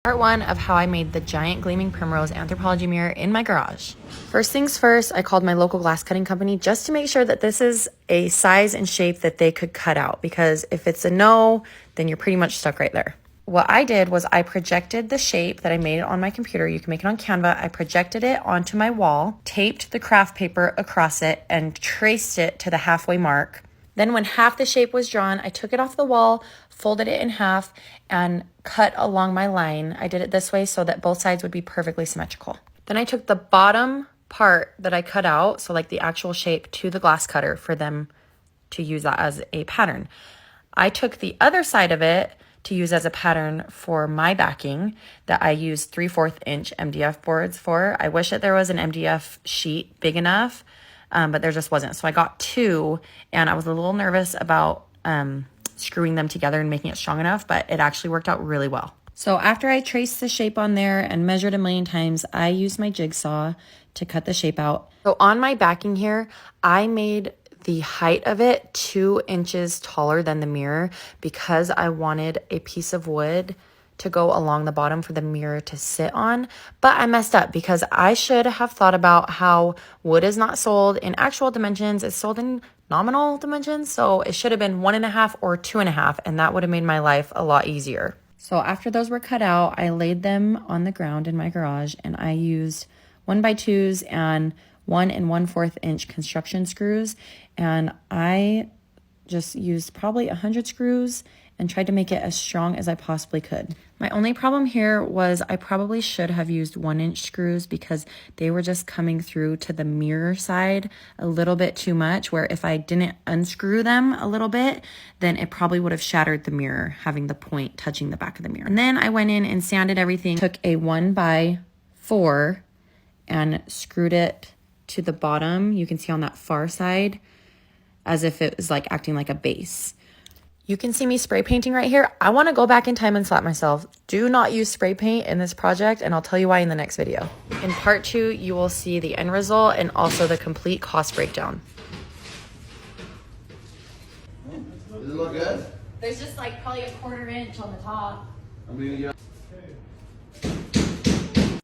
Part one of how I made the giant gleaming primrose anthropologie mirror in my garage. First things first, I called my local glass cutting company just to make sure that this is a size and shape that they could cut out, because if it's a no, then you're pretty much stuck right there. What I did was I projected the shape that I made on my computer. You can make it on Canva. I projected it onto my wall, taped the craft paper across it, and traced it to the halfway mark. Then when half the shape was drawn, I took it off the wall, folded it in half, and cut along my line. I did it this way so that both sides would be perfectly symmetrical. Then I took the bottom part that I cut out, so like the actual shape, to the glass cutter for them to use that as a pattern. I took the other side of it to use as a pattern for my backing that I used 3/4 inch MDF boards for. I wish that there was an MDF sheet big enough, but there just wasn't. So I got two, and I was a little nervous about screwing them together and making it strong enough, but it actually worked out really well. So after I traced the shape on there and measured a million times, I used my jigsaw to cut the shape out. So on my backing here, I made the height of it 2 inches taller than the mirror because I wanted a piece of wood to go along the bottom for the mirror to sit on. But I messed up because I should have thought about how wood is not sold in actual dimensions. It's sold in nominal dimensions. So it should have been 1.5 or 2.5, and that would have made my life a lot easier. So after those were cut out, I laid them on the ground in my garage, and I used 1x2s and 1 1/4 inch construction screws. And I just used probably 100 screws and tried to make it as strong as I possibly could. My only problem here was I probably should have used 1-inch screws because they were just coming through to the mirror side a little bit too much, where if I didn't unscrew them a little bit, then it probably would have shattered the mirror, having the point touching the back of the mirror. And then I went in and sanded everything, took a 1x4 and screwed it to the bottom. You can see on that far side, as if it was like acting like a base. You can see me spray painting right here. I want to go back in time and slap myself. Do not use spray paint in this project, and I'll tell you why in the next video. In part 2, you will see the end result and also the complete cost breakdown. Does it look good? There's just like probably a 1/4 inch on the top. I mean, yeah.